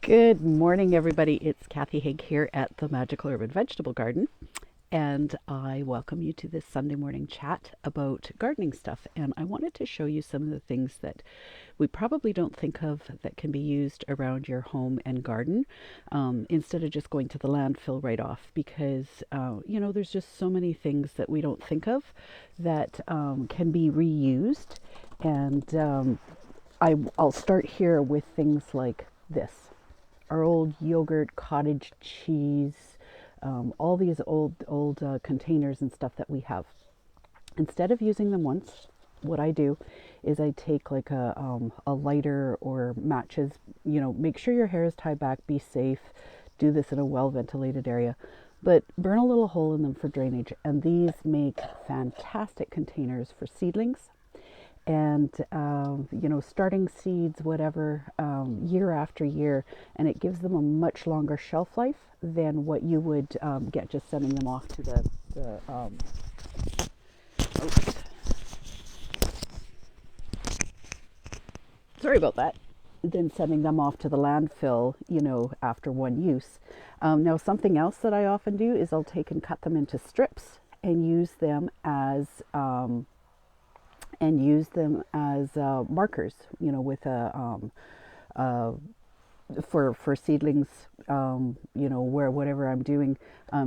Good morning, everybody. It's Cathy here at the Magical Urban Vegetable Garden, and I welcome you to this Sunday morning chat about gardening stuff. And I wanted to show you some of the things that we probably don't think of that can be used around your home and garden, instead of just going to the landfill right off, because there's just so many things that we don't think of that can be reused. And I'll start here with things like this: our old yogurt, cottage cheese, all these old containers and stuff that we have. Instead of using them once, what I do is I take like a lighter or matches. Make sure your hair is tied back, be safe, do this in a well ventilated area, but burn a little hole in them for drainage. And these make fantastic containers for seedlings and starting seeds, whatever, year after year, and it gives them a much longer shelf life than what you would get just sending them off to sorry about that, than sending them off to the landfill, after one use. Now, something else that I often do is I'll take and cut them into strips and use them as markers, with for seedlings, where whatever I'm doing,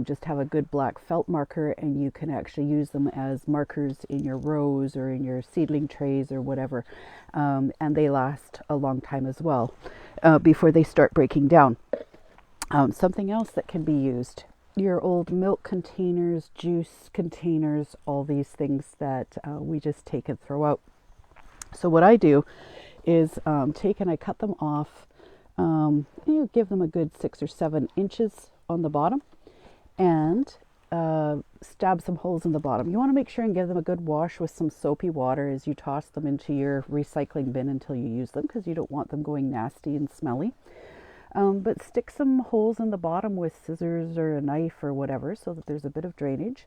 just have a good black felt marker, and you can actually use them as markers in your rows or in your seedling trays or whatever, and they last a long time as well, before they start breaking down. Something else that can be used: your old milk containers, juice containers, all these things that we just take and throw out. So what I do is take and I cut them off, give them a good 6 or 7 inches on the bottom, and stab some holes in the bottom. You want to make sure and give them a good wash with some soapy water as you toss them into your recycling bin until you use them, because you don't want them going nasty and smelly. But stick some holes in the bottom with scissors or a knife or whatever, so that there's a bit of drainage.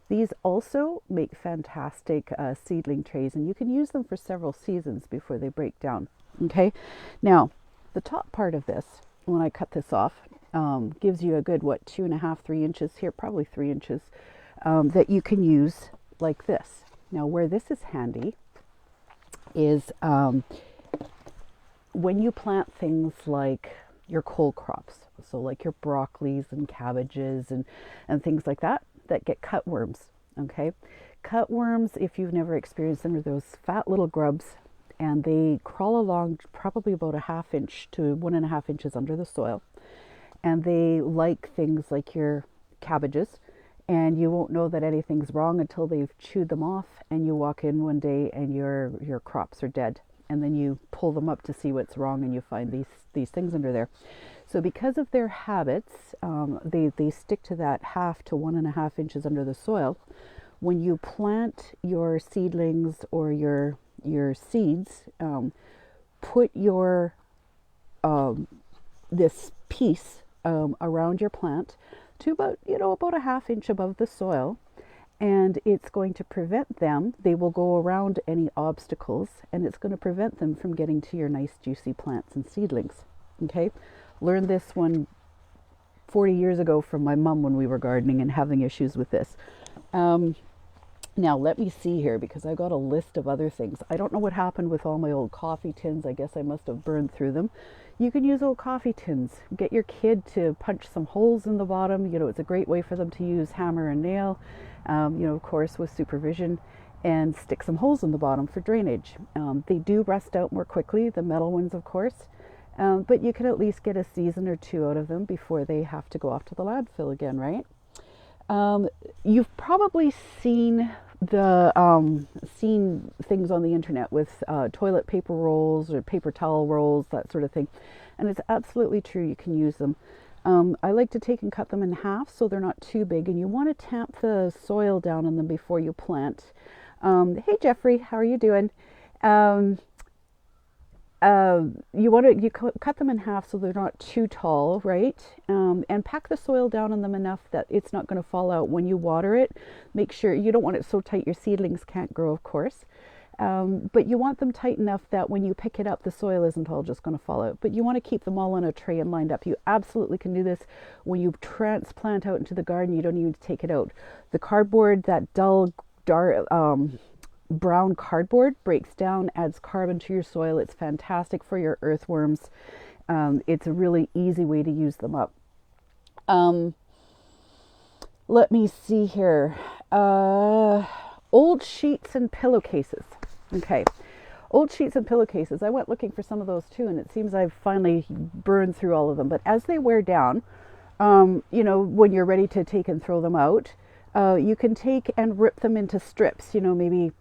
These also make fantastic seedling trays, and you can use them for several seasons before they break down. Okay, now the top part of this, when I cut this off, gives you a good 2.5-3 inches here, probably 3 inches, that you can use like this. Now, where this is handy is when you plant things like your cole crops, so like your broccolis and cabbages and things like that get cutworms. Okay, cutworms, if you've never experienced them, are those fat little grubs, and they crawl along probably about 1/2 inch to 1.5 inches under the soil, and they like things like your cabbages, and you won't know that anything's wrong until they've chewed them off, and you walk in one day and your crops are dead. And then you pull them up to see what's wrong, and you find these things under there. So because of their habits, they stick to that 1/2 to 1.5 inches under the soil. When you plant your seedlings or your seeds, put your this piece around your plant to about 1/2 inch above the soil. And it's going to prevent them, they will go around any obstacles, and it's going to prevent them from getting to your nice juicy plants and seedlings. Okay, learned this one 40 years ago from my mom when we were gardening and having issues with this. Now let me see here, because I got a list of other things. I don't know what happened with all my old coffee tins. I guess I must have burned through them. You can use old coffee tins. Get your kid to punch some holes in the bottom. It's a great way for them to use hammer and nail, of course with supervision, and stick some holes in the bottom for drainage. They do rust out more quickly, the metal ones, of course, but you can at least get a season or 2 out of them before they have to go off to the landfill again, right? You've probably seen things on the internet with toilet paper rolls or paper towel rolls, that sort of thing, and it's absolutely true. You can use them. I like to take and cut them in half so they're not too big, and you want to tamp the soil down in them before you plant. Hey Jeffrey, how are you doing? You cut them in half so they're not too tall, right? And pack the soil down on them enough that it's not going to fall out when you water it. Make sure you don't want it so tight your seedlings can't grow, of course. But you want them tight enough that when you pick it up, the soil isn't all just going to fall out. But you want to keep them all in a tray and lined up. You absolutely can do this when you transplant out into the garden. You don't need to take it out. The cardboard, that dull, dark, brown cardboard, breaks down, adds carbon to your soil. It's fantastic for your earthworms. It's a really easy way to use them up. Let me see here. Old sheets and pillowcases. Okay. Old sheets and pillowcases. I went looking for some of those too, and it seems I've finally burned through all of them. But as they wear down, when you're ready to take and throw them out, you can take and rip them into strips, maybe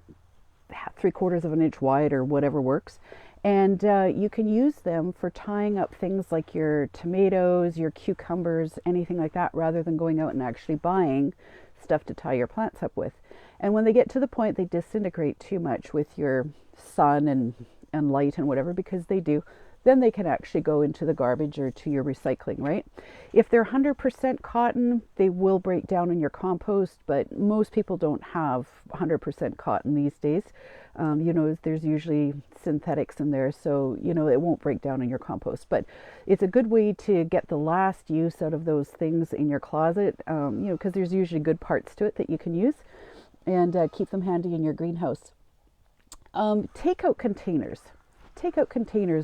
3/4 of an inch wide or whatever works. And you can use them for tying up things like your tomatoes, your cucumbers, anything like that, rather than going out and actually buying stuff to tie your plants up with. And when they get to the point they disintegrate too much with your sun and light and whatever, because they do, then they can actually go into the garbage or to your recycling, right? If they're 100% cotton, they will break down in your compost, but most people don't have 100% cotton these days. There's usually synthetics in there, so, it won't break down in your compost. But it's a good way to get the last use out of those things in your closet, because there's usually good parts to it that you can use, and keep them handy in your greenhouse. Takeout containers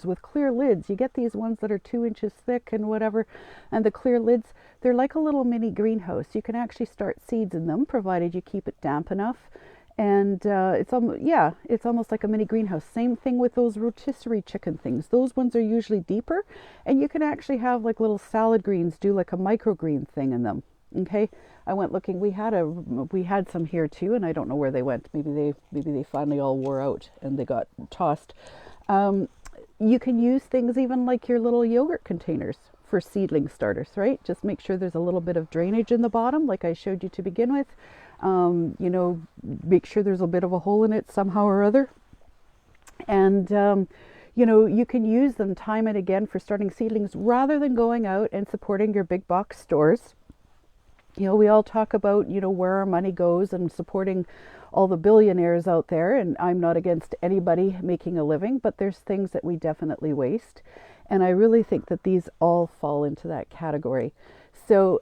with clear lids. You get these ones that are 2 inches thick and whatever, and the clear lids, they're like a little mini greenhouse. You can actually start seeds in them, provided you keep it damp enough. And it's almost like a mini greenhouse. Same thing with those rotisserie chicken things. Those ones are usually deeper, and you can actually have like little salad greens, do like a microgreen thing in them. Okay, I went looking. We had some here too, and I don't know where they went. Maybe they finally all wore out and they got tossed. You can use things even like your little yogurt containers for seedling starters, right? Just make sure there's a little bit of drainage in the bottom, like I showed you to begin with. Make sure there's a bit of a hole in it somehow or other. And, you can use them time and again for starting seedlings rather than going out and supporting your big box stores. We all talk about, where our money goes and supporting all the billionaires out there. And I'm not against anybody making a living, but there's things that we definitely waste. And I really think that these all fall into that category. So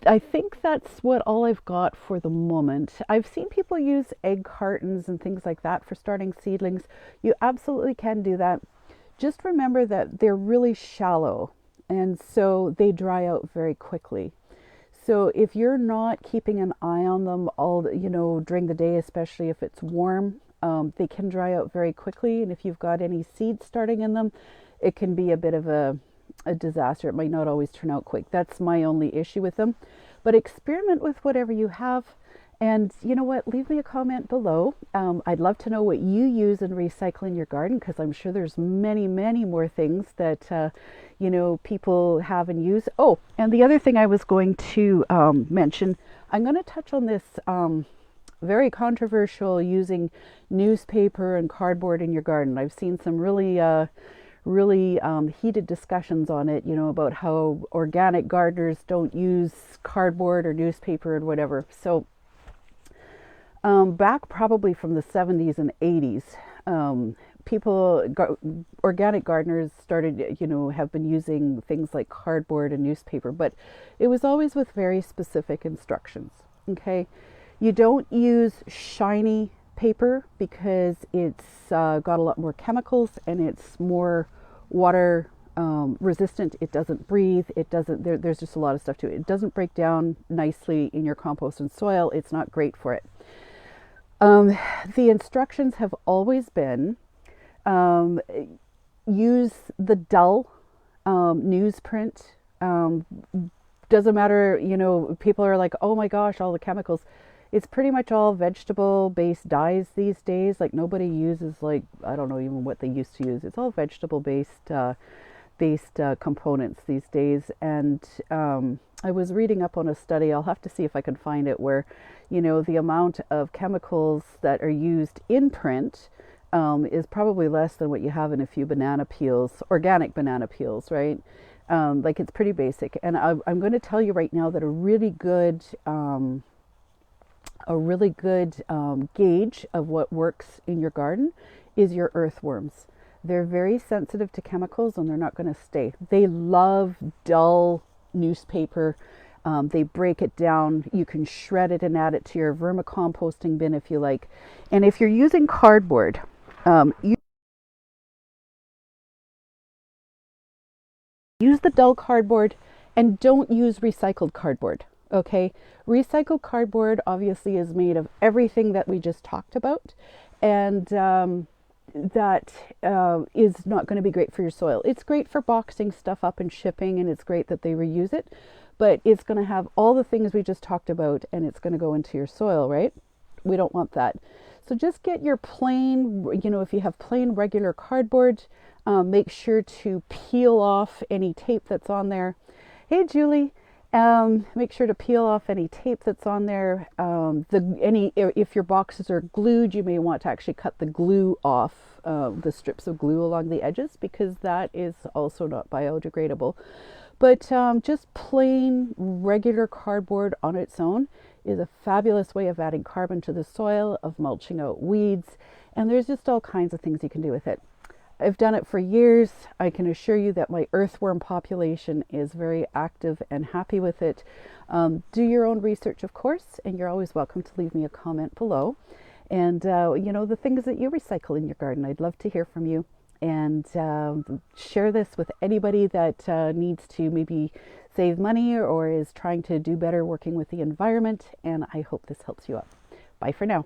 I think that's what all I've got for the moment. I've seen people use egg cartons and things like that for starting seedlings. You absolutely can do that. Just remember that they're really shallow, and so they dry out very quickly. So if you're not keeping an eye on them during the day, especially if it's warm, they can dry out very quickly. And if you've got any seeds starting in them, it can be a bit of a disaster. It might not always turn out quick. That's my only issue with them. But experiment with whatever you have. And you know what? Leave me a comment below. I'd love to know what you use in recycling your garden, because I'm sure there's many, many more things that people have and use. Oh, and the other thing I was going to mention, I'm going to touch on this very controversial using newspaper and cardboard in your garden. I've seen some really heated discussions on it, about how organic gardeners don't use cardboard or newspaper and whatever. So back probably from the 70s and 80s, organic gardeners started, have been using things like cardboard and newspaper, but it was always with very specific instructions. Okay, you don't use shiny paper because it's got a lot more chemicals and it's more water resistant. It doesn't breathe. There's just a lot of stuff to it. It doesn't break down nicely in your compost and soil. It's not great for it. The instructions have always been use the dull newsprint. Doesn't matter, people are like, oh my gosh, all the chemicals. It's pretty much all vegetable based dyes these days. Like nobody uses I don't know even what they used to use. It's all vegetable based components these days. And I was reading up on a study, I'll have to see if I can find it, where the amount of chemicals that are used in print is probably less than what you have in a few banana peels, organic banana peels, right? It's pretty basic. And I'm going to tell you right now that a really good A really good gauge of what works in your garden is your earthworms. They're very sensitive to chemicals and they're not going to stay. They love dull newspaper. They break it down. You can shred it and add it to your vermicomposting bin if you like. And if you're using cardboard, use the dull cardboard and don't use recycled cardboard. Okay, recycled cardboard obviously is made of everything that we just talked about, and that is not going to be great for your soil. It's great for boxing stuff up and shipping, and it's great that they reuse it, but it's going to have all the things we just talked about, and it's going to go into your soil, right? We don't want that. So just get your plain, if you have plain regular cardboard, make sure to peel off any tape that's on there. Hey, Julie. Make sure to peel off any tape that's on there. If your boxes are glued, you may want to actually cut the glue off, the strips of glue along the edges, because that is also not biodegradable. But just plain regular cardboard on its own is a fabulous way of adding carbon to the soil, of mulching out weeds, and there's just all kinds of things you can do with it. I've done it for years. I can assure you that my earthworm population is very active and happy with it. Do your own research, of course, and you're always welcome to leave me a comment below. And, the things that you recycle in your garden, I'd love to hear from you. And share this with anybody that needs to maybe save money or is trying to do better working with the environment. And I hope this helps you out. Bye for now.